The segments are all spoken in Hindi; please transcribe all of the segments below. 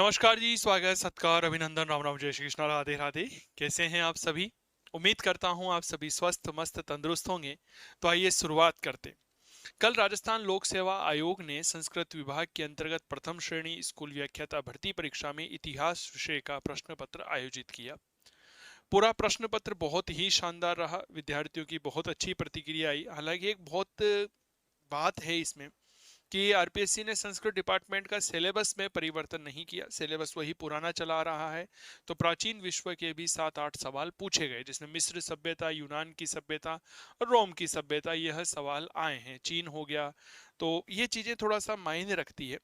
नमस्कार जी, स्वागत, सत्कार, अभिनंदन, राम राम, जय श्री कृष्ण, राधे राधे। कैसे हैं आप सभी? उम्मीद करता हूं आप सभी स्वस्थ मस्त तंदुरुस्त होंगे। तो आइए शुरुआत करते हैं। कल राजस्थान लोक सेवा आयोग ने संस्कृत विभाग के अंतर्गत प्रथम श्रेणी स्कूल व्याख्याता भर्ती परीक्षा में इतिहास विषय का प्रश्न पत्र आयोजित किया। पूरा प्रश्न पत्र बहुत ही शानदार रहा। विद्यार्थियों की बहुत अच्छी प्रतिक्रिया आई। हालांकि एक बहुत बात है इसमें कि आरपीएससी ने संस्कृत डिपार्टमेंट का सिलेबस में परिवर्तन नहीं किया। सिलेबस वही पुराना चला आ रहा है। तो प्राचीन विश्व के भी 7-8 सवाल पूछे गए, जिसमें मिस्र सभ्यता, यूनान की सभ्यता और रोम की सभ्यता, यह सवाल आए हैं। चीन हो गया। तो ये चीजें थोड़ा सा मायने रखती है।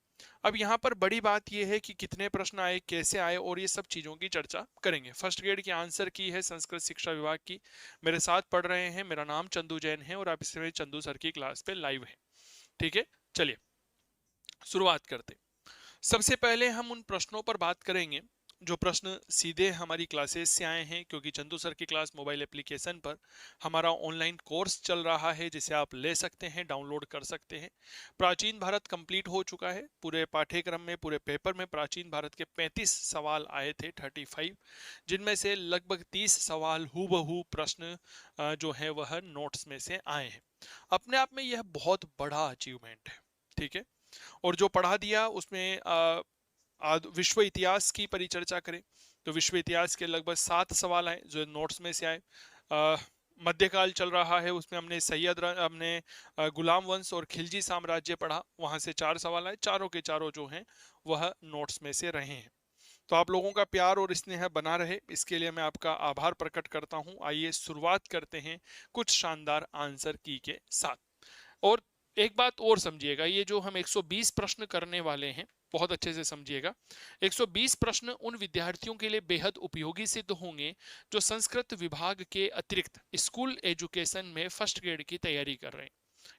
अब यहाँ पर बड़ी बात यह है कि कितने प्रश्न आए, कैसे आए, और ये सब चीजों की चर्चा करेंगे। फर्स्ट ग्रेड की आंसर की है संस्कृत शिक्षा विभाग की। मेरे साथ पढ़ रहे हैं, मेरा नाम चंदू जैन है और आप इसमें चंदू सर की क्लास पे लाइव है। ठीक है, चलिए शुरुआत करते। सबसे पहले हम उन प्रश्नों पर बात करेंगे जो प्रश्न सीधे हमारी क्लासेस से आए हैं, क्योंकि चंदू सर की क्लास मोबाइल एप्लीकेशन पर हमारा ऑनलाइन कोर्स चल रहा है, जिसे आप ले सकते हैं, डाउनलोड कर सकते हैं। प्राचीन भारत कंप्लीट हो चुका है। पूरे पाठ्यक्रम में, पूरे पेपर में प्राचीन भारत के 35 सवाल आए थे, 35, जिनमें से लगभग 30 सवाल हूबहू प्रश्न जो है वह नोट्स में से आए हैं। अपने आप में यह बहुत बड़ा अचीवमेंट है। ठीक है, और जो पढ़ा दिया उसमें विश्व इतिहास की परिचर्चा करें तो विश्व इतिहास के लगभग 7 सवाल आए जो नोट्स में से आए। मध्यकाल चल रहा है, उसमें हमने गुलाम वंश और खिलजी साम्राज्य पढ़ा, वहां से 4 सवाल आए। चारों के चारों जो हैं वह नोट्स में से रहे हैं। तो आप लोगों का प्यार और स्नेह बना रहे, इसके लिए मैं आपका आभार प्रकट करता हूं। आइए शुरुआत करते हैं कुछ शानदार आंसर की के साथ। और एक बात और समझिएगा, ये जो हम 120 प्रश्न करने वाले हैं, बहुत अच्छे से समझिएगा। 120 प्रश्न उन विद्यार्थियों के लिए बेहद उपयोगी सिद्ध होंगे जो संस्कृत विभाग के अतिरिक्त स्कूल एजुकेशन में फर्स्ट ग्रेड की तैयारी कर रहे हैं।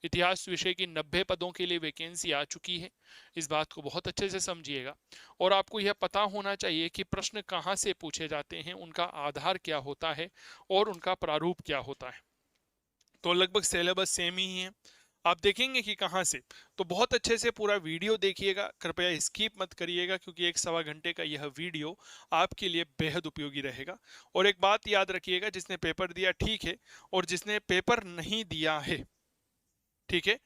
इतिहास विषय की 90 पदों के लिए वैकेंसी आ चुकी है। इस बात को बहुत अच्छे से समझिएगा। और आपको यह पता होना चाहिए कि प्रश्न कहाँ से पूछे जाते हैं, उनका आधार क्या होता है और उनका प्रारूप क्या होता है। तो लगभग सिलेबस सेम ही है। आप देखेंगे कि कहाँ से, तो बहुत अच्छे से पूरा वीडियो देखिएगा, कृपया स्किप मत करिएगा, क्योंकि 1-1.25 घंटे का यह वीडियो आपके लिए बेहद उपयोगी रहेगा। और एक बात याद रखिएगा, जिसने पेपर दिया ठीक है, और जिसने पेपर नहीं दिया है, ठीक है,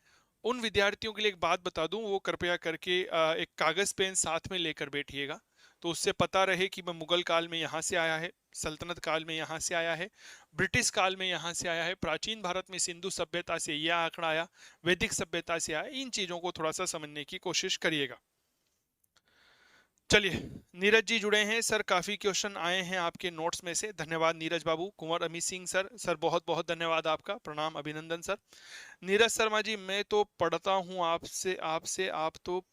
उन विद्यार्थियों के लिए एक बात बता दूं, वो कृपया करके एक कागज पेन साथ में लेकर बैठिएगा, तो उससे पता रहे कि मैं मुगल काल में यहाँ से आया है, सल्तनत काल में यहाँ से आया है, ब्रिटिश काल में यहाँ से आया है, प्राचीन भारत में सिंधु सभ्यता से यह आंकड़ा आया, वैदिक सभ्यता से आया। इन चीजों को थोड़ा सा समझने की कोशिश करिएगा। चलिए, नीरज जी जुड़े हैं। सर काफी क्वेश्चन आए हैं आपके नोट्स में से, धन्यवाद नीरज बाबू। कुंवर अमित सिंह सर, सर बहुत बहुत धन्यवाद आपका, प्रणाम, अभिनंदन सर। नीरज शर्मा जी, मैं तो पढ़ता हूँ आपसे आपसे आप तो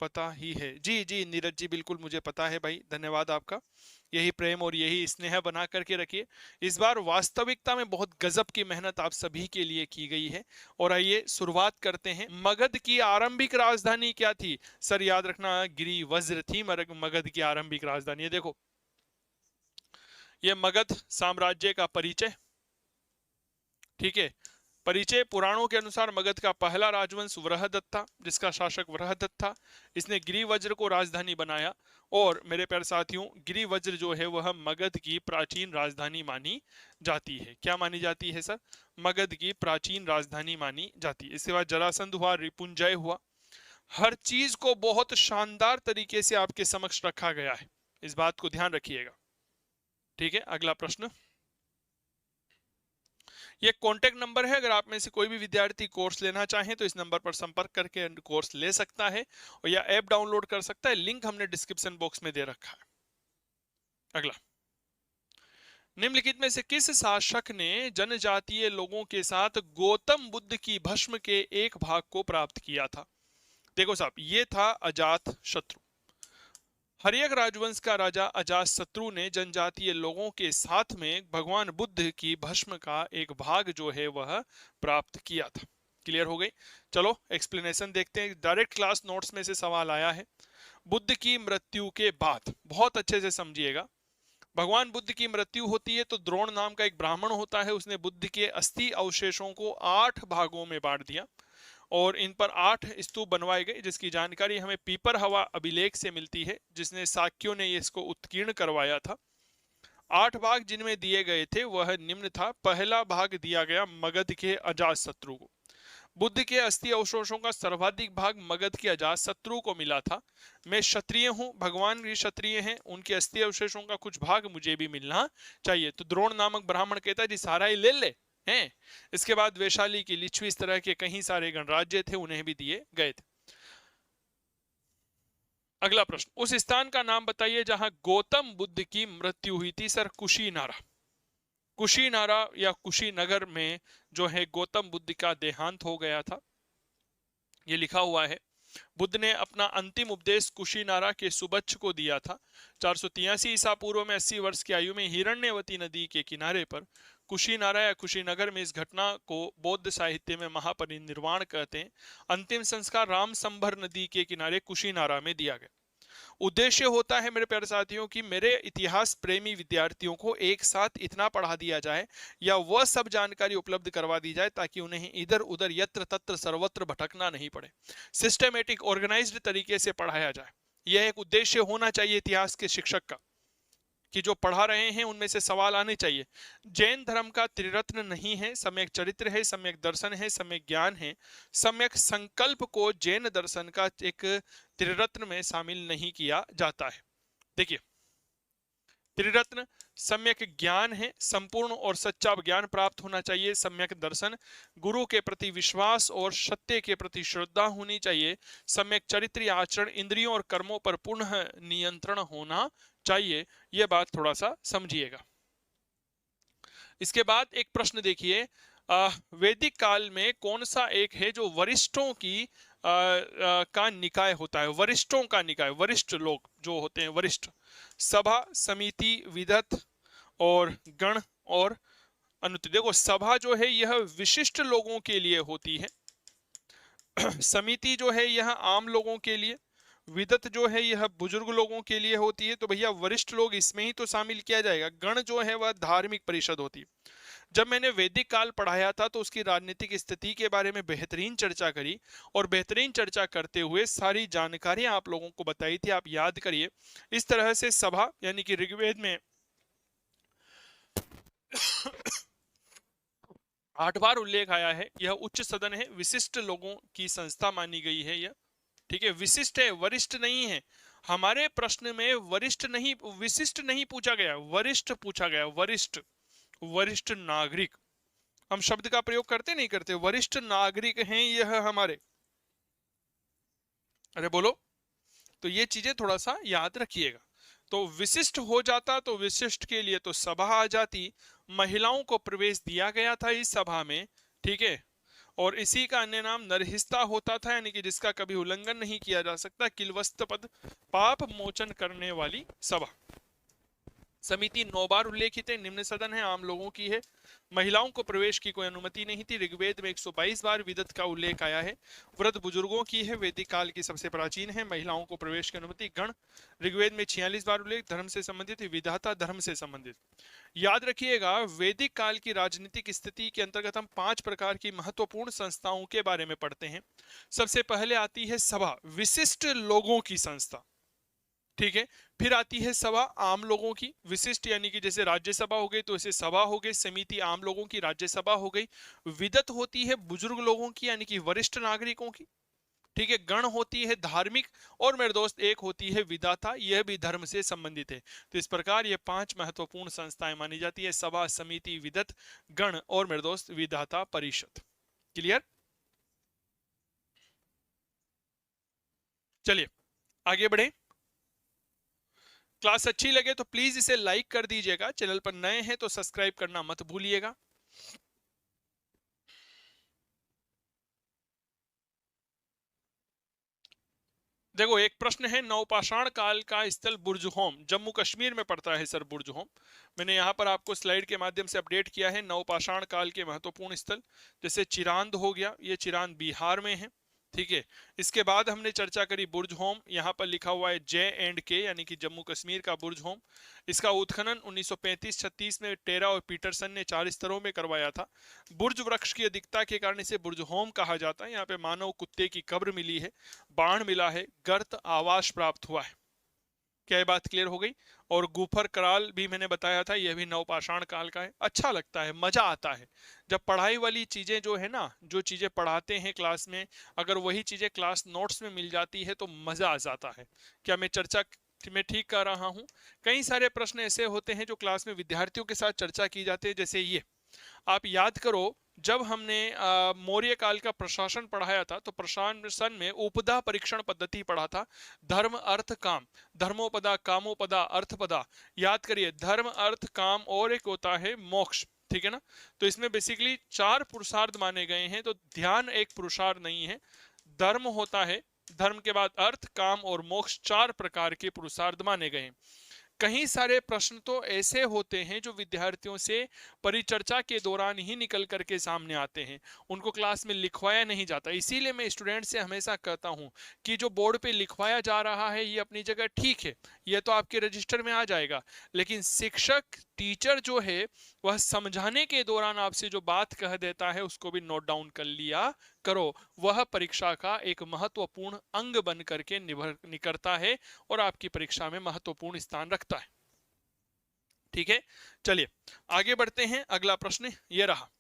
पता ही है। जी जी नीरज जी, बिल्कुल मुझे पता है भाई, धन्यवाद आपका। यही प्रेम और यही स्नेह बना करके रखिए। इस बार वास्तविकता में बहुत गजब की मेहनत आप सभी के लिए की गई है। और आइए शुरुआत करते हैं। मगध की आरंभिक राजधानी क्या थी? सर याद रखना, गिरी वज्र थी मगध की आरंभिक राजधानी। ये देखो, ये मगध साम्राज्य का परिचय। ठीक है, परिचय पुराणों के अनुसार मगध का पहला राजवंश वृहदत्त था, जिसका शासक वृहदत्त था। इसने गिरिवज्र को राजधानी बनाया। और मेरे प्यारे साथियों, गिरिवज्र जो है वह मगध की प्राचीन राजधानी मानी जाती है। क्या मानी जाती है सर? मगध की प्राचीन राजधानी मानी जाती है। इसके बाद जरासंध हुआ, रिपुंजय हुआ। हर चीज को बहुत शानदार तरीके से आपके समक्ष रखा गया है, इस बात को ध्यान रखिएगा। ठीक है, अगला प्रश्न। ये कॉन्टेक्ट नंबर है, अगर आप में से कोई भी विद्यार्थी कोर्स लेना चाहे तो इस नंबर पर संपर्क करके कोर्स ले सकता है, और या ऐप डाउनलोड कर सकता है। लिंक हमने डिस्क्रिप्शन बॉक्स में दे रखा है। अगला, निम्नलिखित में से किस शासक ने जनजातीय लोगों के साथ गौतम बुद्ध की भस्म के एक भाग को प्राप्त किया था? देखो साहब, ये था अजात शत्रु। हर्यक राजवंश का राजा अजातशत्रु ने जनजातीय लोगों के साथ में भगवान बुद्ध की भस्म का एक भाग जो है वह प्राप्त किया था। क्लियर हो गई? चलो एक्सप्लेनेशन देखते हैं। डायरेक्ट क्लास नोट्स में से सवाल आया है। बुद्ध की मृत्यु के बाद, बहुत अच्छे से समझिएगा, भगवान बुद्ध की मृत्यु होती है तो द्रोण नाम का एक ब्राह्मण होता है, उसने बुद्ध के अस्थि अवशेषों को 8 भागों में बांट दिया। और इन पर 8 स्तूप बनवाए गए, जिसकी जानकारी हमें पीपर हवा अभिलेख से मिलती है, जिसने शाक्यों ने इसको उत्कीर्ण करवाया था। 8 भाग जिनमें दिए गए थे वह निम्न था। पहला भाग दिया गया मगध के अजातशत्रु को। बुद्ध के अस्थि अवशेषों का सर्वाधिक भाग मगध के अजातशत्रु को मिला था। मैं क्षत्रिय हूं, भगवान भी क्षत्रिय हैं, उनके अस्थि अवशेषों का कुछ भाग मुझे भी मिलना चाहिए। तो द्रोण नामक ब्राह्मण कहता है जी सारा ही ले ले हैं। इसके बाद वैशाली की, लिच्छवी, इस तरह के कई सारे गणराज्य थे, उन्हें भी दिए गए थे। अगला प्रश्न, उस स्थान का नाम बताइए जहां गौतम बुद्ध की मृत्यु हुई थी। सर कुशीनारा। कुशीनारा या कुशीनगर में जो है गौतम बुद्ध का देहांत हो गया था, ये लिखा हुआ है। बुद्ध ने अपना अंतिम उपदेश कुशीनारा के सुबच्छ को दिया था। 483 ईसा पूर्व में 80 वर्ष की आयु में हिरण्यवती नदी के किनारे पर कुशीनारा या कुशीनगर में इस घटना को बौद्ध साहित्य में महापरिनिर्वाण कहते हैं। अंतिम संस्कार रामसंभर नदी के किनारे कुशीनारा में दिया गया। उद्देश्य होता है मेरे प्यारे साथियों कि मेरे इतिहास प्रेमी विद्यार्थियों को एक साथ इतना पढ़ा दिया जाए या वह सब जानकारी उपलब्ध करवा दी जाए ताकि उन्हें इधर उधर यत्र तत्र सर्वत्र भटकना नहीं पड़े, सिस्टमेटिक ऑर्गेनाइज्ड तरीके से पढ़ाया जाए। यह एक उद्देश्य होना चाहिए इतिहास के शिक्षक का कि जो पढ़ा रहे हैं उनमें से सवाल आने चाहिए। जैन धर्म का त्रिरत्न नहीं है, सम्यक चरित्र है, सम्यक दर्शन है, सम्यक ज्ञान है। सम्यक संकल्प को जैन दर्शन का एक त्रिरत्न में शामिल नहीं किया जाता है। देखिए, त्रिरत्न सम्यक ज्ञान है, संपूर्ण और सच्चा ज्ञान प्राप्त होना चाहिए। सम्यक दर्शन, गुरु के प्रति विश्वास और सत्य के प्रति श्रद्धा होनी चाहिए। सम्यक चरित्र, आचरण, इंद्रियों और कर्मों पर पुनः नियंत्रण होना चाहिए। यह बात थोड़ा सा समझिएगा। इसके बाद एक प्रश्न देखिए, वैदिक काल में कौन सा एक है जो वरिष्ठों की का निकाय होता है। वरिष्ठों का निकाय, वरिष्ठ लोग जो होते हैं, वरिष्ठ सभा, समिति, विदत और गण और अनुति। देखो, सभा जो है यह विशिष्ट लोगों के लिए होती है। समिति जो है यह आम लोगों के लिए, विदत जो है यह बुजुर्ग लोगों के लिए होती है। तो भैया वरिष्ठ लोग इसमें ही तो शामिल किया जाएगा। गण जो है वह धार्मिक परिषद होती है। जब मैंने वैदिक काल पढ़ाया था तो उसकी राजनीतिक स्थिति के बारे में बेहतरीन चर्चा करी और बेहतरीन चर्चा करते हुए सारी जानकारी आप लोगों को बताई थी, आप याद करिए। इस तरह से सभा यानी कि ऋग्वेद में 8 बार उल्लेख आया है। यह उच्च सदन है, विशिष्ट लोगों की संस्था मानी गई है यह, ठीक है। विशिष्ट है, वरिष्ठ नहीं है। हमारे प्रश्न में वरिष्ठ नहीं, विशिष्ट नहीं पूछा गया, वरिष्ठ पूछा गया। वरिष्ठ, वरिष्ठ नागरिक, हम शब्द का प्रयोग करते नहीं करते, वरिष्ठ नागरिक हैं यह हमारे। अरे बोलो, तो ये चीजें थोड़ा सा याद रखिएगा। तो विशिष्ट हो जाता तो विशिष्ट के लिए तो सभा आ जाती। महिलाओं को प्रवेश दिया गया था इस सभा में, ठीक है। और इसी का अन्य नाम नरहिस्ता होता था, यानी कि जिसका कभी उल्लंघन नहीं किया जा सकता। किलवस्त पद, पाप मोचन करने वाली सभा। समिति 9 बार उल्लेखित है। निम्न सदन है, आम लोगों की है। महिलाओं को प्रवेश की कोई अनुमति नहीं थी। ऋग्वेद में 122 बार विदत का उल्लेख आया है। व्रत बुजुर्गों की है, वैदिक काल की सबसे प्राचीन है। महिलाओं को प्रवेश की अनुमति। गण, ऋग्वेद में 46 बार उल्लेख, धर्म से संबंधित। विधाता, धर्म से संबंधित। याद रखिएगा, वैदिक काल की राजनीतिक स्थिति के अंतर्गत हम 5 प्रकार की महत्वपूर्ण संस्थाओं के बारे में पढ़ते हैं। सबसे पहले आती है सभा, विशिष्ट लोगों की संस्था, ठीक है। फिर आती है सभा, आम लोगों की। विशिष्ट यानी कि जैसे राज्यसभा हो गई तो ऐसे सभा हो गई। समिति आम लोगों की, राज्यसभा हो गई। विदत होती है बुजुर्ग लोगों की यानी कि वरिष्ठ नागरिकों की, ठीक है। गण होती है धार्मिक, और मेरे दोस्त एक होती है विधाता, यह भी धर्म से संबंधित है। तो इस प्रकार ये 5 महत्वपूर्ण संस्थाएं मानी जाती है, सभा, समिति, विदत, गण और मेरे दोस्त विधाता परिषद। क्लियर? चलिए आगे बढ़े। क्लास अच्छी लगे तो प्लीज इसे लाइक कर दीजिएगा। चैनल पर नए हैं तो सब्सक्राइब करना मत भूलिएगा। देखो, एक प्रश्न है, नवपाषाण काल का स्थल बुर्जहोम जम्मू कश्मीर में पड़ता है। सर बुर्जहोम, मैंने यहाँ पर आपको स्लाइड के माध्यम से अपडेट किया है। नवपाषाण काल के महत्वपूर्ण स्थल, जैसे चिरांद हो गया, ये चिरांद बिहार में है, ठीक है। इसके बाद हमने चर्चा करी बुर्ज होम, यहाँ पर लिखा हुआ है J&K यानी कि जम्मू कश्मीर का बुर्ज होम। इसका उत्खनन 1935-36 में टेरा और पीटरसन ने 4 स्तरों में करवाया था। बुर्ज वृक्ष की अधिकता के कारण इसे बुर्ज होम कहा जाता है। यहाँ पे मानव कुत्ते की कब्र मिली है, बाण मिला है, गर्त आवास प्राप्त हुआ है। क्या ये बात क्लियर हो गई? और गुफर कराल भी मैंने बताया था, यह भी नवपाषाण काल का है। अच्छा लगता है, मजा आता है जब पढ़ाई वाली चीजें जो है ना, जो चीजें पढ़ाते हैं क्लास में, अगर वही चीजें क्लास नोट्स में मिल जाती है तो मजा आ जाता है। क्या मैं चर्चा में ठीक कर रहा हूं? कई सारे प्रश्न ऐसे होते हैं जो क्लास में विद्यार्थियों के साथ चर्चा की जाती है, जैसे ये आप याद करो, जब हमने मौर्य काल का प्रशासन पढ़ाया था तो प्रशासन में उपदा परीक्षण पद्धति पढ़ा था। धर्म अर्थ काम, धर्मोपदा, कामोपदा, अर्थपदा। याद करिए, धर्म अर्थ काम और एक होता है मोक्ष, ठीक है ना? तो इसमें बेसिकली 4 पुरुषार्थ माने गए हैं, तो ध्यान एक पुरुषार्थ नहीं है। धर्म होता है, धर्म के बाद अर्थ, काम और मोक्ष, 4 प्रकार के पुरुषार्थ माने गए हैं। कई सारे प्रश्न तो ऐसे होते हैं जो विद्यार्थियों से परिचर्चा के दौरान ही निकल करके सामने आते हैं, उनको क्लास में लिखवाया नहीं जाता। इसीलिए मैं स्टूडेंट से हमेशा कहता हूं कि जो बोर्ड पे लिखवाया जा रहा है ये अपनी जगह ठीक है, ये तो आपके रजिस्टर में आ जाएगा, लेकिन शिक्षक टीचर जो है वह समझाने के दौरान आपसे जो बात कह देता है उसको भी नोट डाउन कर लिया करो। वह परीक्षा का एक महत्वपूर्ण अंग बन करके निकलता है और आपकी परीक्षा में महत्वपूर्ण स्थान रखता है। ठीक है, चलिए आगे बढ़ते हैं। अगला प्रश्न ये रहा।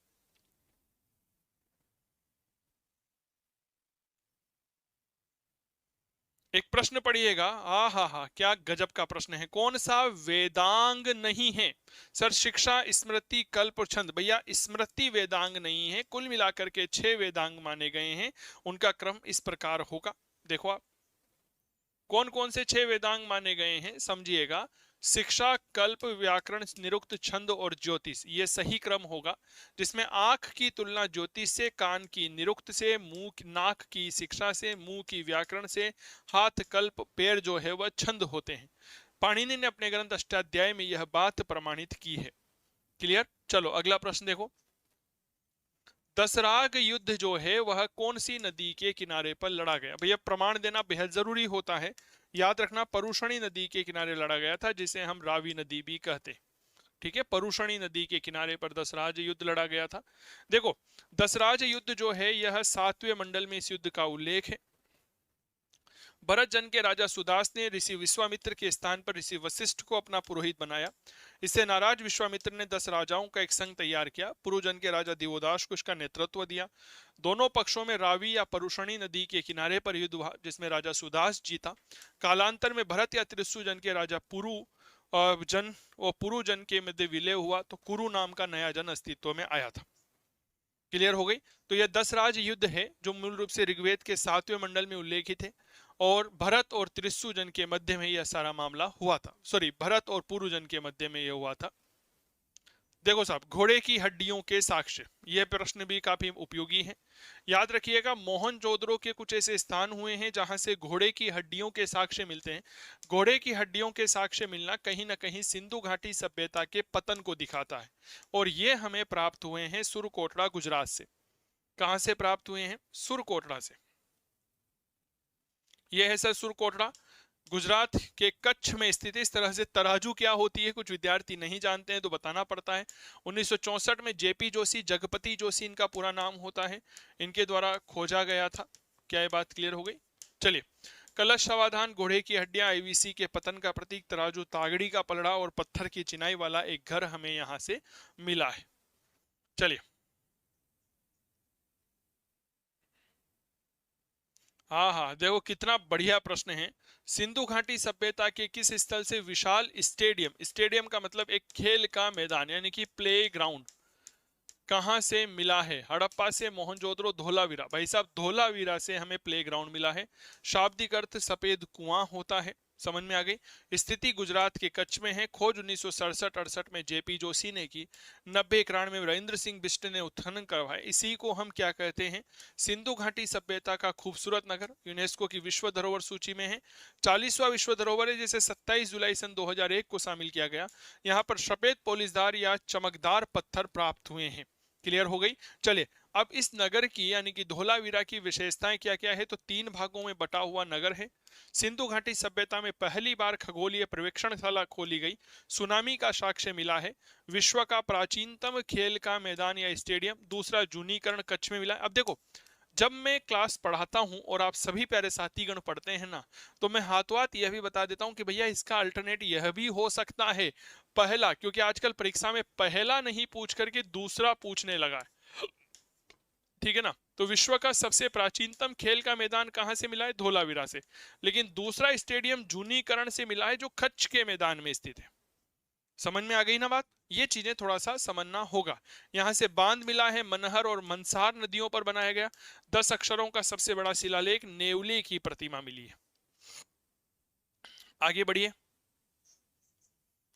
एक प्रश्न पढ़िएगा, हा क्या गजब का प्रश्न है। कौन सा वेदांग नहीं है? सर शिक्षा, स्मृति, कल्प और छंद। भैया स्मृति वेदांग नहीं है, कुल मिलाकर के 6 वेदांग माने गए हैं। उनका क्रम इस प्रकार होगा, देखो आप कौन कौन से 6 वेदांग माने गए हैं, समझिएगा। शिक्षा, कल्प, व्याकरण, निरुक्त, छंद और ज्योतिष, ये सही क्रम होगा, जिसमें आंख की तुलना ज्योतिष से, कान की निरुक्त से, मुंह नाक की शिक्षा से, मुंह की व्याकरण से, हाथ, कल्प, पैर जो है वह छंद होते हैं। पाणिनि ने अपने ग्रंथ अष्टाध्याय में यह बात प्रमाणित की है। क्लियर? चलो अगला प्रश्न देखो। दसराग युद्ध जो है वह कौन सी नदी के किनारे पर लड़ा गया? भैया प्रमाण देना बेहद जरूरी होता है। याद रखना, परुषणी नदी के किनारे लड़ा गया था, जिसे हम रावी नदी भी कहते। ठीक है, परुषणी नदी के किनारे पर दसराज युद्ध लड़ा गया था। देखो, दसराज युद्ध जो है यह 7वें मंडल में इस युद्ध का उल्लेख है। भरत जन के राजा सुदास ने ऋषि विश्वामित्र के स्थान पर ऋषि वशिष्ठ को अपना पुरोहित बनाया। इससे नाराज विश्वामित्र ने 10 राजाओं का एक संघ तैयार किया। पुरुजन के राजा दिवोदास को इसका नेतृत्व दिया। दोनों पक्षों में रावी या परुषणी नदी के किनारे पर युद्ध हुआ, जिसमें राजा सुदास जीता। कालांतर में भरत या त्रिशु जन के राजा पुरु जन और पुरु जन के मध्य विलय हुआ, तो कुरु नाम का नया जन अस्तित्व में आया था। क्लियर हो गई? तो यह 10 राज युद्ध है जो मूल रूप से ऋग्वेद के 7वें मंडल में उल्लेखित है, और भरत और त्रिशुजन के मध्य में यह सारा मामला हुआ था। सॉरी, भरत और पुरुजन के मध्य में यह हुआ था। देखो साहब, घोड़े की हड्डियों के साक्ष्य, यह प्रश्न भी काफी उपयोगी है। याद रखिएगा, मोहनजोदड़ो के कुछ ऐसे स्थान हुए हैं जहां से घोड़े की हड्डियों के साक्ष्य मिलते हैं। घोड़े की हड्डियों के साक्ष्य मिलना कहीं ना कहीं सिंधु घाटी सभ्यता के पतन को दिखाता है, और ये हमें प्राप्त हुए हैं सुरकोटड़ा, गुजरात से। कहां से प्राप्त हुए हैं? सुरकोटड़ा से। यह है सर सुरकोटड़ा, गुजरात के कच्छ में स्थित है। इस तरह से तराजू क्या होती है कुछ विद्यार्थी नहीं जानते हैं, तो बताना पड़ता है। 1964 में जेपी जोशी, जगपति जोशी इनका पूरा नाम होता है, इनके द्वारा खोजा गया था। क्या ये बात क्लियर हो गई? चलिए, कलश समाधान, घोड़े की हड्डियां, आईवीसी के पतन का प्रतीक, तराजू, तागड़ी का पलड़ा और पत्थर की चिनाई वाला एक घर हमें यहां से मिला है। चलिए, हाँ, देखो कितना बढ़िया प्रश्न है। सिंधु घाटी सभ्यता के किस स्थल से विशाल स्टेडियम, स्टेडियम का मतलब एक खेल का मैदान यानी कि प्ले ग्राउंड, कहां से मिला है? हड़प्पा से, मोहनजोदड़ो, धोलावीरा। भाई साहब, धोलावीरा से हमें प्ले ग्राउंड मिला है। शाब्दिक अर्थ सफेद कुआं होता है, समझ में आ गई। स्थिति गुजरात के कच्छ में है। खोज 1967-68 में जेपी जोशी ने की। 90-91 में वीरेंद्र सिंह बिष्ट ने उत्खनन करवाया। इसी को हम क्या कहते हैं? सिंधु घाटी सभ्यता का खूबसूरत नगर, यूनेस्को की विश्व धरोहर सूची में है। 40वां विश्व धरोहर है, जिसे 27 जुलाई सन 2001 को शामिल किया गया। यहाँ पर सफेद पोलिसदार या चमकदार पत्थर प्राप्त हुए हैं। क्लियर हो गई? चलिए अब इस नगर की यानी कि धोलावीरा की विशेषताएं क्या क्या है, तो 3 भागों में बटा हुआ नगर है। सिंधु घाटी सभ्यता में पहली बार खगोलीय पर्यवेक्षणशाला खोली गई, सुनामी का साक्ष्य मिला है, विश्व का प्राचीनतम खेल का मैदान या स्टेडियम, दूसरा जूनीकरण कच्छ में मिला है। अब देखो, जब मैं क्लास पढ़ाता हूं और आप सभी प्यारे साथीगण पढ़ते हैं ना, तो मैं हाथों हाथ यह भी बता देता हूं कि भैया इसका अल्टरनेट यह भी हो सकता है पहला, क्योंकि आजकल परीक्षा में पहला नहीं पूछ करके दूसरा पूछने लगा है, ठीक है ना। तो विश्व का सबसे प्राचीनतम खेल का मैदान कहां से मिला है, धोलावीरा से। लेकिन दूसरा स्टेडियम जूनीकरण से मिला है, जो कच्छ के मैदान में स्थित है। समझ में आ गई ना बात, ये चीजें थोड़ा सा समझना होगा। यहां से बांध मिला है, मनहर और मनसार नदियों पर बनाया गया। 10 अक्षरों का सबसे बड़ा शिलालेख, नेवले की प्रतिमा मिली है। आगे बढ़िए,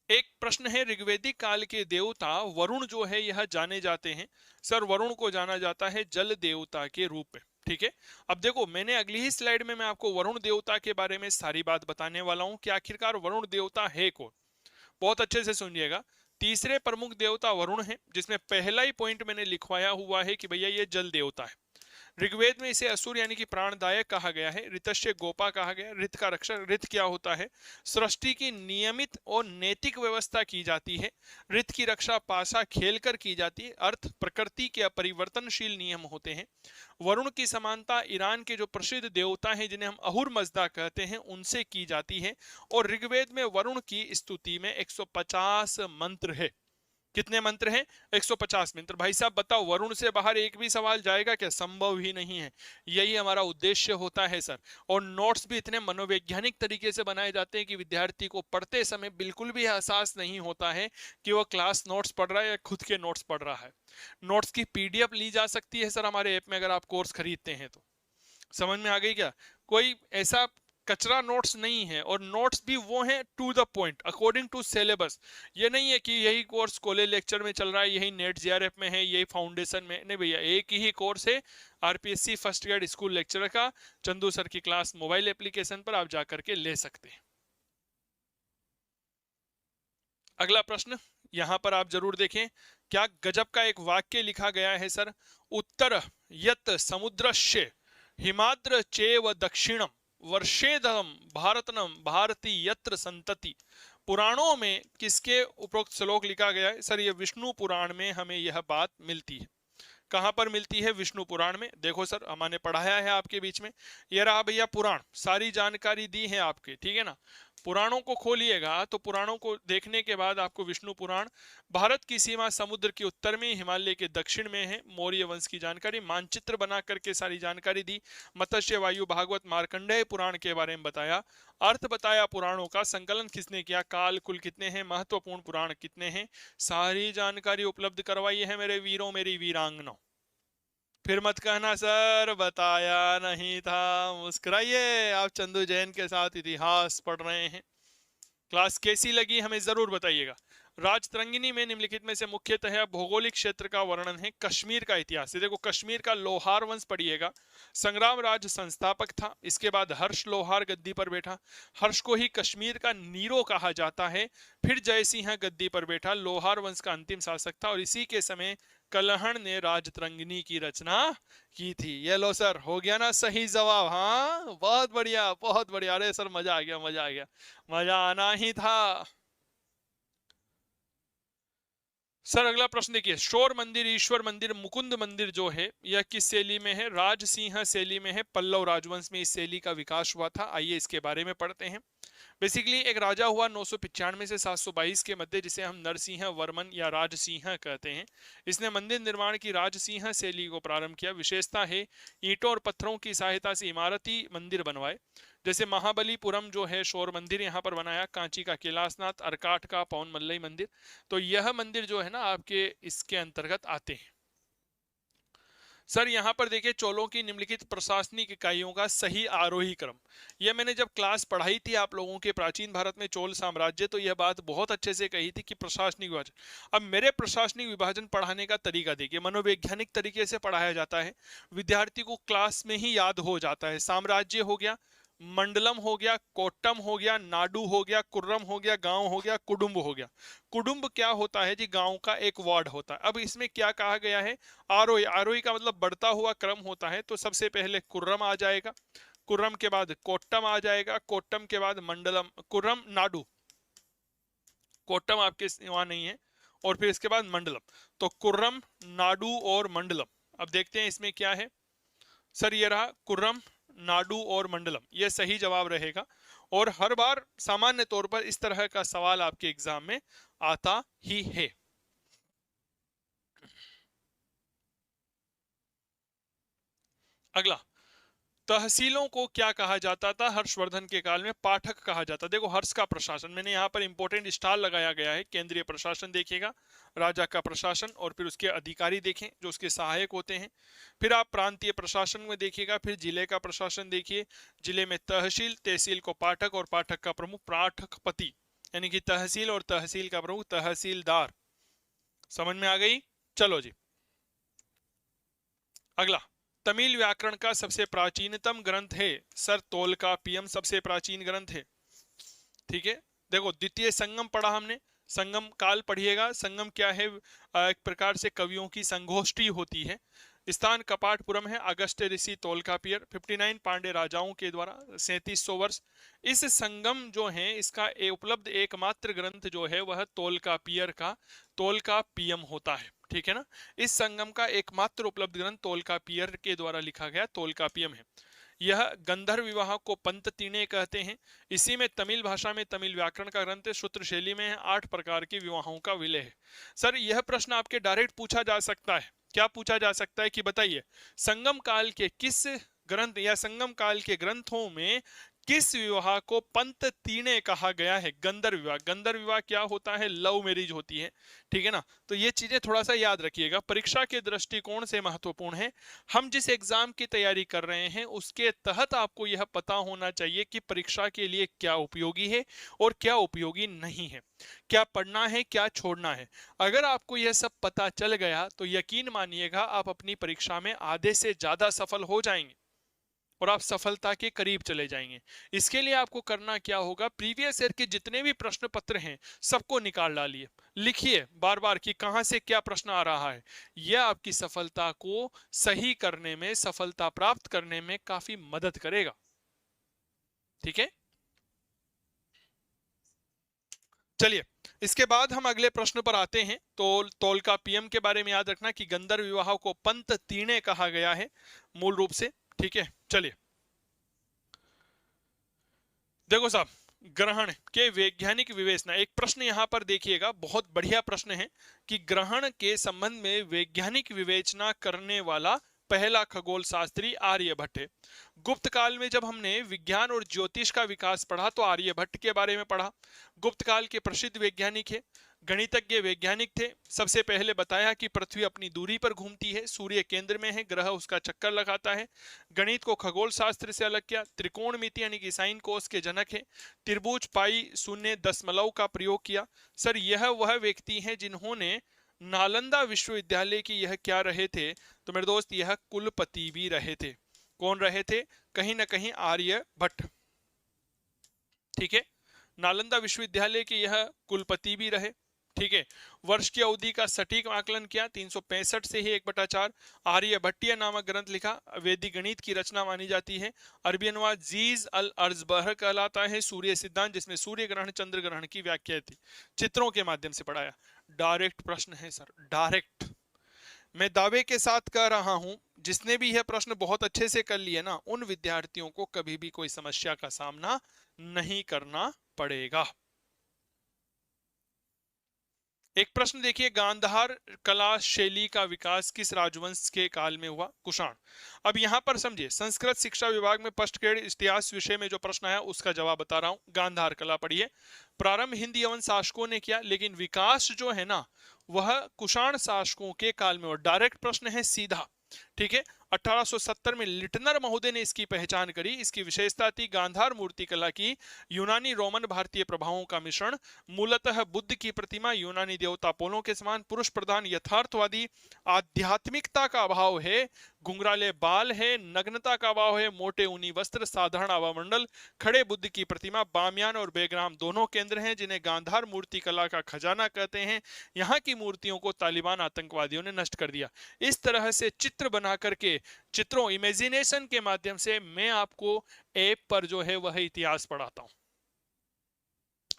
एक प्रश्न है, ऋग्वेदिक काल के देवता वरुण जो है यह जाने जाते हैं। सर, वरुण को जाना जाता है जल देवता के रूप में, ठीक है। अब देखो, मैंने अगली ही स्लाइड में मैं आपको वरुण देवता के बारे में सारी बात बताने वाला हूं कि आखिरकार वरुण देवता है कौन। बहुत अच्छे से सुनिएगा। तीसरे प्रमुख देवता वरुण है, जिसमें पहला ही पॉइंट मैंने लिखवाया हुआ है कि भैया ये जल देवता है। ऋग्वेद में इसे असुर यानी कि प्राणदायक कहा गया है, ऋतस्य गोपा कहा गया, ऋत का रक्षक। ऋत क्या होता है, सृष्टि की नियमित और नैतिक व्यवस्था की जाती है। ऋत की रक्षा पासा खेलकर की जाती है, अर्थ प्रकृति के अपरिवर्तनशील नियम होते हैं। वरुण की समानता ईरान के जो प्रसिद्ध देवता हैं जिन्हें हम अहुर मजदा कहते हैं उनसे की जाती है। और ऋग्वेद में वरुण की स्तुति में 150 मंत्र है। कितने मंत्र हैं, 150 मंत्र। भाई साहब बताओ, वरुण से बाहर एक भी सवाल जाएगा क्या, संभव ही नहीं है। यही हमारा उद्देश्य होता है सर। और नोट्स भी इतने मनोवैज्ञानिक तरीके से बनाए जाते हैं कि विद्यार्थी को पढ़ते समय बिल्कुल भी एहसास नहीं होता है कि वो क्लास नोट्स पढ़ रहा है या खुद के नोट्स पढ़ रहा है। नोट्स की पीडीएफ ली जा सकती है सर हमारे ऐप में, अगर आप कोर्स खरीदते हैं तो। समझ में आ गई क्या, कोई ऐसा कचरा नोट्स नहीं है। और नोट्स भी वो हैं to the point, according to syllabus. ये नहीं है कि यही कोर्स कॉलेज लेक्चर में चल रहा है, यही नेट जीआरएफ में है, यही फाउंडेशन में नहीं भैया, एक ही कोर्स है RPSC first grade school lecture का। चंदू सर की क्लास मोबाइल एप्लीकेशन पर आप जाकर के ले सकते हैं। अगला प्रश्न यहां पर आप जरूर देखें, क्या गजब का एक वाक्य लिखा गया है सर। उत्तर यत समुद्रस्य हिमाद्र चेव दक्षिणम वर्षेदम भारतनम भारती यत्र संतति। पुराणों में किसके उपरोक्त श्लोक लिखा गया है सर, ये विष्णु पुराण में हमें यह बात मिलती है। कहां पर मिलती है, विष्णु पुराण में। देखो सर, हमने पढ़ाया है आपके बीच में, ये रहा भैया पुराण, सारी जानकारी दी है आपके, ठीक है ना। पुराणों को खोलिएगा तो पुराणों को देखने के बाद आपको विष्णु पुराण, भारत की सीमा समुद्र के उत्तर में, हिमालय के दक्षिण में है, मौर्य वंश की जानकारी, मानचित्र बना करके सारी जानकारी दी, मत्स्य वायु भागवत मार्कंडेय पुराण के बारे में बताया, अर्थ बताया पुराणों का, संकलन किसने किया, काल कुल कितने हैं, महत्वपूर्ण पुराण कितने हैं, सारी जानकारी उपलब्ध करवाई है मेरे वीरों मेरी वीरांगनों। फिर मत कहना सर बताया नहीं था, मुस्कुराइए, आप चंदू जैन के साथ इतिहास पढ़ रहे हैं। क्लास कैसी लगी हमें जरूर बताइएगा। राजतरंगिनी में निम्नलिखित में से मुख्यतः भौगोलिक क्षेत्र का वर्णन है। कश्मीर का इतिहास, देखो कश्मीर का लोहार वंश पढ़िएगा, संग्राम राज संस्थापक था, इसके बाद हर्ष लोहार गद्दी पर बैठा, हर्ष को ही कश्मीर का नीरो कहा जाता है। फिर जयसिंह गद्दी पर बैठा, लोहार वंश का अंतिम शासक था, और इसी के समय कलहण ने राजतरंगिनी की रचना की थी। ये लो सर, हो गया ना सही जवाब, हाँ बहुत बढ़िया बहुत बढ़िया। अरे सर मजा आ गया मजा आ गया, मजा आना ही था। सर अगला प्रश्न देखिए, शोर मंदिर, ईश्वर मंदिर, मुकुंद मंदिर जो है यह किस शैली में है, राजसिंह शैली में है। पल्लव राजवंश में इस शैली का विकास हुआ था। आइए इसके बारे में पढ़ते हैं। बेसिकली एक राजा हुआ 995 से 722 के मध्य, जिसे हम नरसिंह वर्मन या राजसिंह कहते हैं। इसने मंदिर निर्माण की राजसिंह शैली को प्रारंभ किया। विशेषता है ईंटों और पत्थरों की सहायता से इमारती मंदिर बनवाए, जैसे महाबलीपुरम जो है शोर मंदिर यहाँ पर बनाया, कांची का कैलाशनाथ, अरकाट का पवन मल्लई मंदिर। तो यह मंदिर जो है ना आपके इसके अंतर्गत आते हैं। सर यहाँ पर देखिए, चोलों की निम्नलिखित प्रशासनिक इकाइयों का सही आरोही क्रम। यह मैंने जब क्लास पढ़ाई थी आप लोगों के प्राचीन भारत में चोल साम्राज्य, तो यह बात बहुत अच्छे से कही थी कि प्रशासनिक विभाजन। अब मेरे प्रशासनिक विभाजन पढ़ाने का तरीका देखिए, मनोवैज्ञानिक तरीके से पढ़ाया जाता है, विद्यार्थी को क्लास में ही याद हो जाता है। साम्राज्य हो गया, मंडलम हो गया, कोट्टम हो गया, नाडु हो गया, कुर्रम हो गया, गांव हो गया, कुडुम्ब हो गया। कुडुम्ब क्या होता है जी? गांव का एक वार्ड होता है। अब इसमें क्या कहा गया है? आरोही। आरोही का मतलब बढ़ता हुआ क्रम होता है, तो सबसे पहले कुर्रम आ जाएगा, कुर्रम के बाद कोट्टम आ जाएगा, कोट्टम के बाद मंडलम, कुर्रम नाडु, कोट्टम आपके वहां नहीं है, और फिर इसके बाद मंडलम। तो कुर्रम, नाडु और मंडलम। अब देखते हैं इसमें क्या है। सर ये रहा कुर्रम, नाडु और मंडलम, ये सही जवाब रहेगा। और हर बार सामान्य तौर पर इस तरह का सवाल आपके एग्जाम में आता ही है। अगला, तहसीलों को क्या कहा जाता था हर्षवर्धन के काल में? पाठक कहा जाता। देखो हर्ष का प्रशासन, मैंने यहाँ पर इंपॉर्टेंट स्टार लगाया गया है। केंद्रीय प्रशासन देखिएगा, राजा का प्रशासन, और फिर उसके अधिकारी देखें जो उसके सहायक होते हैं। फिर आप प्रांतीय प्रशासन में देखिएगा, फिर जिले का प्रशासन देखिए, जिले में तहसील, तहसील को पाठक, और पाठक का प्रमुख पाठकपति, यानी कि तहसील और तहसील का प्रमुख तहसीलदार। समझ में आ गई? चलो जी अगला, तमिल व्याकरण का सबसे प्राचीनतम ग्रंथ है। सर तोलकापियम सबसे प्राचीन ग्रंथ है। ठीक है, देखो द्वितीय संगम पढ़ा हमने, संगम काल पढ़िएगा। संगम क्या है? एक प्रकार से कवियों की संगोष्ठी होती है। स्थान कपाटपुरम है। अगस्त्य ऋषि तोलकापियर, 59 पांड्य राजाओं के द्वारा, 3700 वर्ष। इस संगम जो है इसका उपलब्ध एकमात्र ग्रंथ जो है वह तोलकापियर का तोलकापियम होता है। ठीक है ना? इस संगम का एकमात्र उपलब्ध ग्रंथ तोलकापियर के द्वारा लिखा गया तोलकापियम है। यह गंधर्व विवाह को पंततीणे कहते हैं। इसी में तमिल भाषा में तमिल व्याकरण का ग्रंथ सूत्र शैली में है। 8 प्रकार के विवाहों का विलय है। सर यह प्रश्न आपके डायरेक्ट पूछा जा सकता है। क्या पूछा जा सकता है कि बताइए संगम काल के किस ग्रंथ या संगम काल के ग्रंथों में किस विवाह को पंततीणे कहा गया है? गंधर्व विवाह। गंधर्व विवाह क्या होता है? लव मैरिज होती है। ठीक है ना? तो ये चीजें थोड़ा सा याद रखिएगा, परीक्षा के दृष्टिकोण से महत्वपूर्ण है। हम जिस एग्जाम की तैयारी कर रहे हैं उसके तहत आपको यह पता होना चाहिए कि परीक्षा के लिए क्या उपयोगी है और क्या उपयोगी नहीं है, क्या पढ़ना है, क्या छोड़ना है। अगर आपको यह सब पता चल गया तो यकीन मानिएगा आप अपनी परीक्षा में आधे से ज्यादा सफल हो जाएंगे और आप सफलता के करीब चले जाएंगे। इसके लिए आपको करना क्या होगा? प्रीवियस ईयर के जितने भी प्रश्न पत्र हैं सबको निकाल डालिए, लिखिए बार बार कि कहां से क्या प्रश्न आ रहा है। यह आपकी सफलता को सही करने में, सफलता प्राप्त करने में काफी मदद करेगा। ठीक है, चलिए इसके बाद हम अगले प्रश्न पर आते हैं। तो तोलकापियम के बारे में याद रखना कि गंधर्व विवाह को पंततीणे कहा गया है मूल रूप से। ठीक है, चलिए देखो साहब, ग्रहण के वैज्ञानिक विवेचना, एक प्रश्न यहां पर देखिएगा, बहुत बढ़िया प्रश्न है कि ग्रहण के संबंध में वैज्ञानिक विवेचना करने वाला पहला खगोल शास्त्री आर्यभट्ट है। गुप्त काल में जब हमने विज्ञान और ज्योतिष का विकास पढ़ा तो आर्यभट्ट के बारे में पढ़ा। गुप्त काल के प्रसिद्ध वैज्ञानिक है, गणितज्ञ वैज्ञानिक थे। सबसे पहले बताया कि पृथ्वी अपनी दूरी पर घूमती है, सूर्य केंद्र में है, ग्रह उसका चक्कर लगाता है। गणित को खगोल शास्त्र से अलग किया। त्रिकोणमिति यानी कि साइन कोस के जनक है। त्रिभुज, पाई, शून्य, दशमलव का प्रयोग किया। सर यह वह व्यक्ति हैं जिन्होंने नालंदा विश्वविद्यालय की यह क्या रहे थे? तो मेरे दोस्त यह कुलपति भी रहे थे। कौन रहे थे? कहीं ना कहीं आर्यभट्ट। ठीक है, नालंदा विश्वविद्यालय के यह कुलपति भी रहे। ठीक है, वर्ष की अवधि का सटीक आकलन किया 365 से ही 1/4। आर्यभट्टिय नामक ग्रंथ लिखा, वैदिक गणित की रचना मानी जाती है। अरबी अनुवाद जीज अल अर्जबहर कहलाता है। सूर्य सिद्धांत जिसमें सूर्य ग्रहण चंद्र ग्रहण की व्याख्या थी, चित्रों के माध्यम से पढ़ाया। डायरेक्ट प्रश्न है सर, डायरेक्ट। मैं दावे के साथ कह रहा हूं जिसने भी यह प्रश्न बहुत अच्छे से कर लिए ना, उन विद्यार्थियों को कभी भी कोई समस्या का सामना नहीं करना पड़ेगा। एक प्रश्न देखिए, गांधार कला शैली का विकास किस राजवंश के काल में हुआ? कुषाण। अब यहां पर समझिए, संस्कृत शिक्षा विभाग में फर्स्ट ग्रेड इतिहास विषय में जो प्रश्न आया उसका जवाब बता रहा हूं। गांधार कला पढ़िए। प्रारंभ हिंदी यवन शासकों ने किया, लेकिन विकास जो है ना वह कुषाण शासकों के काल में हुआ। डायरेक्ट प्रश्न है, सीधा। ठीक है। 1870 में लिटनर महोदय ने इसकी पहचान करी। इसकी विशेषता थी गांधार मूर्ति कला की यूनानी रोमन भारतीय प्रभावों का मिश्रण, मूलतः बुद्ध की प्रतिमा यूनानी देवता पोलो के समान, पुरुष प्रधान यथार्थवादी, आध्यात्मिकता का अभाव है, घुंघराले बाल है, नग्नता का अभाव है, मोटे ऊनी वस्त्र, साधारण आवामंडल, खड़े बुद्ध की प्रतिमा, बामियान और बेग्राम दोनों केंद्र हैं जिन्हें गांधार मूर्ति कला का खजाना कहते हैं। यहाँ की मूर्तियों को तालिबान आतंकवादियों ने नष्ट कर दिया। इस तरह से चित्र बना करके, चित्रों, इमेजिनेशन के माध्यम से मैं आपको ऐप पर जो है वह इतिहास पढ़ाता हूं।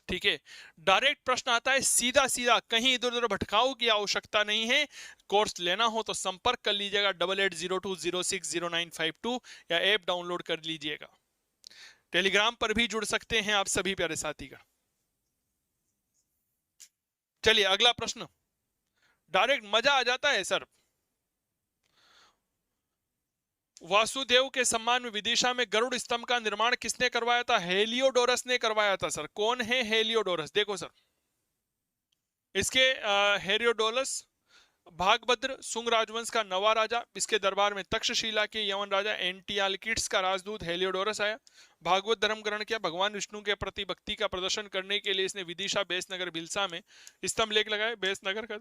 ठीक है, डायरेक्ट प्रश्न आता है सीधा सीधा, कहीं इधर उधर भटकाव की आवश्यकता नहीं है। कोर्स लेना हो तो संपर्क कर लीजिएगा 8802060952 या ऐप डाउनलोड कर लीजिएगा। टेलीग्राम पर भी जुड़ सकते हैं आप सभी प्यारे साथी का। चलिए अगला प्रश्न, डायरेक्ट मजा आ जाता है सर। वासुदेव के सम्मान में विदिशा में गरुड़ स्तंभ का निर्माण किसने करवाया था? हेलियोडोरस ने करवाया था सर। कौन है हेलियोडोरस? देखो सर, इसके हेलियोडोरस भागभद्र सुंग राजवंश का नवा राजा, इसके दरबार में तक्षशिला के यवन राजा एंटियालकिड्स का राजदूत हेलियोडोरस आया, भागवत धर्म ग्रहण किया, भगवान विष्णु के प्रति भक्ति का प्रदर्शन करने के लिए इसने विदिशा बेसनगर भिलसा में स्तंभ लेख लगाए। बेसनगर का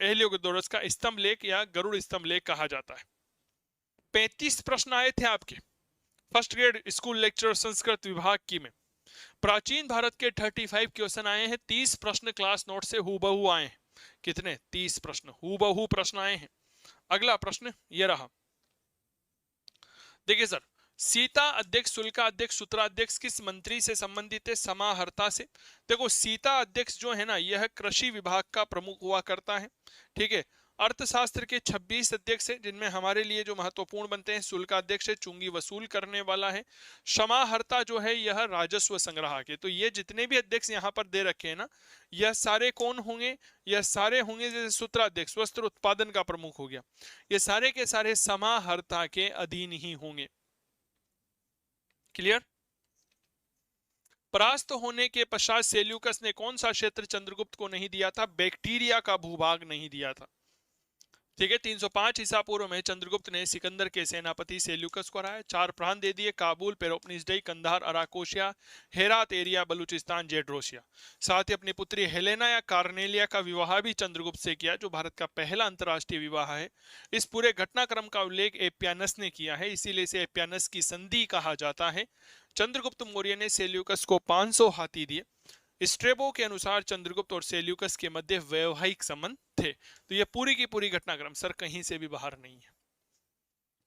हेलियोडोरस का स्तंभ लेख या गरुड़ स्तंभ लेख कहा जाता है। 35 प्रश्न आए थे आपके first grade school lecture Sanskrit विभाग की में। प्राचीन भारत के 35 क्वेश्चन आए हैं, 30 प्रश्न क्लास नोट से हूबहू आए हैं। कितने? 30 प्रश्न हूबहू प्रश्न आए हैं। अगला प्रश्न ये रहा, देखिए सर, सीता अध्यक्ष, शुल्का अध्यक्ष, सूत्राध्यक्ष किस मंत्री से संबंधित है? समाहर्ता से। देखो सीता अध्यक्ष जो है ना, यह कृषि विभाग का प्रमुख हुआ करता है। ठीक है, अर्थशास्त्र के 26 अध्यक्ष है जिनमें हमारे लिए जो महत्वपूर्ण बनते हैं, शुल्का अध्यक्ष है, चुंगी वसूल करने वाला है। समाहर्ता जो है यह राजस्व संग्राहक है। तो ये जितने भी अध्यक्ष यहाँ पर दे रखे हैं ना, यह सारे कौन होंगे? यह सारे होंगे, जैसे सूत्राध्यक्ष वस्त्र उत्पादन का प्रमुख हो गया, ये सारे के सारे समाहर्ता के अधीन ही होंगे। क्लियर? परास्त होने के पश्चात सेल्यूकस ने कौन सा क्षेत्र चंद्रगुप्त को नहीं दिया था? बैक्टीरिया का भूभाग नहीं दिया था। ठीक है, 305 ईसा पूर्व में चंद्रगुप्त ने सिकंदर के सेनापति सेल्यूकस को हराया, 4 प्रांत दे दिए, काबुल, पेरोपनिसडई, कंधार, अराकोशिया, हेरात एरिया, बलूचिस्तान, जेड्रोसिया। साथ ही अपनी पुत्री हेलेना या कार्नेलिया का विवाह भी चंद्रगुप्त से किया, जो भारत का पहला अंतर्राष्ट्रीय विवाह है। इस पूरे घटनाक्रम का उल्लेख एपियानस ने किया है, इसीलिए इसे एपियानस की संधि कहा जाता है। चंद्रगुप्त मौर्य ने सेल्यूकस को 500 हाथी दिए। स्ट्रेबो के अनुसार चंद्रगुप्त और सेल्यूकस के मध्य वैवाहिक संबंध थे। तो यह पूरी की पूरी घटनाक्रम सर कहीं से भी बाहर नहीं है।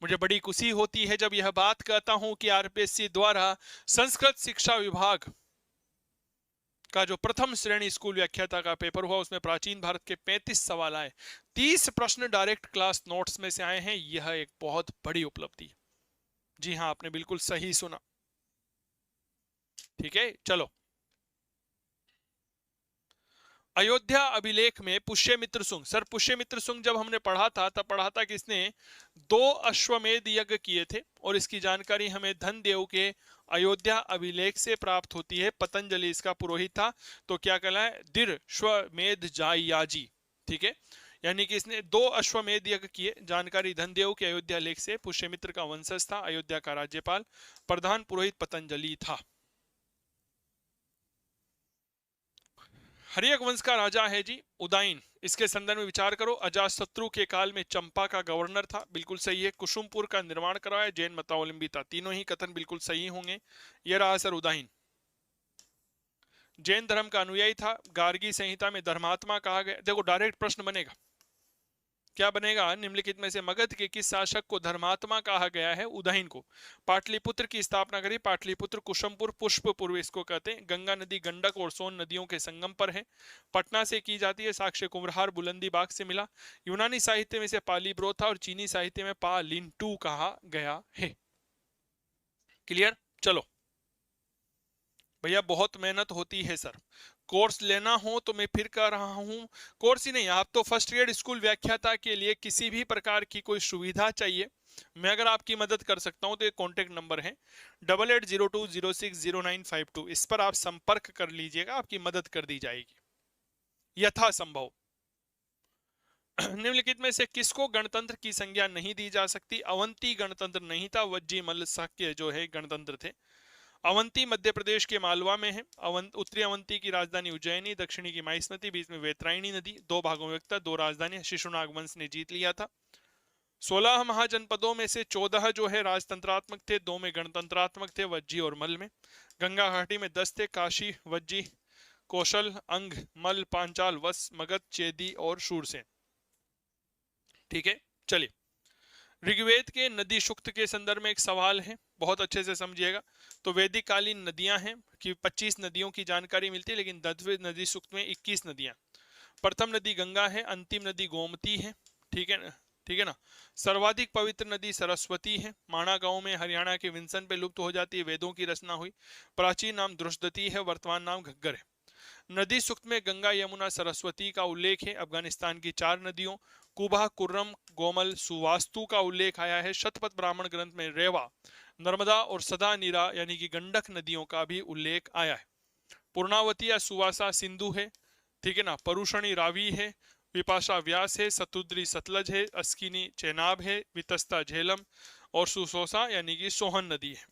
मुझे बड़ी खुशी होती है जब यह बात कहता हूं कि आरपीएससी द्वारा संस्कृत शिक्षा विभाग का जो प्रथम श्रेणी स्कूल व्याख्याता का पेपर हुआ, उसमें प्राचीन भारत के 35 सवाल आए, 30 प्रश्न डायरेक्ट क्लास नोट्स में से आए हैं। यह एक बहुत बड़ी उपलब्धि है। जी हाँ, आपने बिल्कुल सही सुना। ठीक है, चलो, अयोध्या अभिलेख में पुष्यमित्र सुंग, सर पुष्यमित्र सुंग जब हमने पढ़ा था तब पढ़ा था कि इसने 2 अश्वमेध यज्ञ किए थे, और इसकी जानकारी हमें धनदेव के अयोध्या अभिलेख से प्राप्त होती है। पतंजलि इसका पुरोहित था। तो क्या कहला है? दिर्श्वमेध जायाजी। ठीक है, यानी कि इसने 2 अश्वमेध यज्ञ किए। जानकारी धनदेव के अयोध्या लेख से। पुष्यमित्र का वंशज था, अयोध्या का राज्यपाल, प्रधान पुरोहित पतंजलि था। हर्यक वंश का राजा है जी उदयन, इसके संदर्भ में विचार करो। अजातशत्रु के काल में चंपा का गवर्नर था, बिल्कुल सही है। कुसुमपुर का निर्माण करवाया, जैन मतावलंबी था। तीनों ही कथन बिल्कुल सही होंगे। यह रहा सर उदयन। जैन धर्म का अनुयायी था, गार्गी संहिता में धर्मात्मा कहा गया। देखो डायरेक्ट प्रश्न बनेगा, क्या बनेगा? निम्नलिखित में से मगध के किस शासक को धर्मात्मा कहा गया है? उदयन को। पाटलिपुत्र की स्थापना करी, पाटलिपुत्र कुशमपुर पुष्पपुर इसको कहते हैं। गंगा नदी गंडक और सोन नदियों के संगम पर है। पटना से की जाती है। साक्ष्य कुम्भरहार बुलंदी बाग से मिला। यूनानी साहित्य में से पालीब्रो था और चीनी साहित्य में पालिंटू कहा गया है। क्लियर? चलो भैया, बहुत मेहनत होती है सर। कोर्स लेना हो तो मैं फिर कह रहा हूं, कोर्स ही नहीं, आप तो फर्स्ट ग्रेड स्कूल व्याख्याता के लिए किसी भी प्रकार की कोई सुविधा चाहिए, मैं अगर आपकी मदद कर सकता हूं तो एक कॉन्टेक्ट नंबर है 8802060952, इस पर आप संपर्क कर लीजिएगा, आपकी मदद कर दी जाएगी यथासंभव। निम्नलिखित में से किसको गणतंत्र की संज्ञा नहीं दी जा सकती? अवंती गणतंत्र नहीं था, वज्जी मल्ल शाक्य जो है गणतंत्र थे। अवंती मध्य प्रदेश के मालवा में है। उत्तरी अवंती की राजधानी उज्जैनी, दक्षिणी की माइस्मती, बीच में वैतरायणी नदी, दो भागों में विभक्त, दो राजधानी शिशुनाग वंश ने जीत लिया था। 16 महाजनपदों में से 14 जो है राजतंत्रात्मक थे, 2 में गणतंत्रात्मक थे, वज्जी और मल में। गंगा घाटी में 10 थे, काशी, वज्जी, कौशल, अंग, मल, पांचाल, वत्स, मगध, चेदी और शूरसेन। ठीक है, चलिए। ऋग्वेद के नदी सूक्त के संदर्भ में एक सवाल है, बहुत अच्छे से समझिएगा। तो वैदिक कालीन नदियां हैं कि 25 नदियों की जानकारी मिलती है, लेकिन दसवें नदी सूक्त में 21 नदियां। प्रथम नदी गंगा है, अंतिम नदी गोमती है। ठीक है ना, ठीक है ना। सर्वाधिक पवित्र नदी सरस्वती है। माणा गांव में हरियाणा के विंसन पे लुप्त हो जाती है, वेदों की रचना हुई। प्राचीन नाम द्रुष्टती है, वर्तमान नाम घग्गर है। नदी सूक्त में गंगा, यमुना, सरस्वती का उल्लेख है। अफगानिस्तान की 4 नदियों कुबा, कुर्रम, गोमल, सुवास्तु का उल्लेख आया है। शतपथ ब्राह्मण ग्रंथ में रेवा, नर्मदा और सदा नीरा यानी कि गंडक नदियों का भी उल्लेख आया है। पूर्णावती या सुवासा सिंधु है। ठीक है ना। परुषणी रावी है, विपाशा व्यास है, सतुद्री सतलज है, अस्किनी चेनाब है, वितस्ता झेलम और सुसोसा यानी कि सोहन नदी है।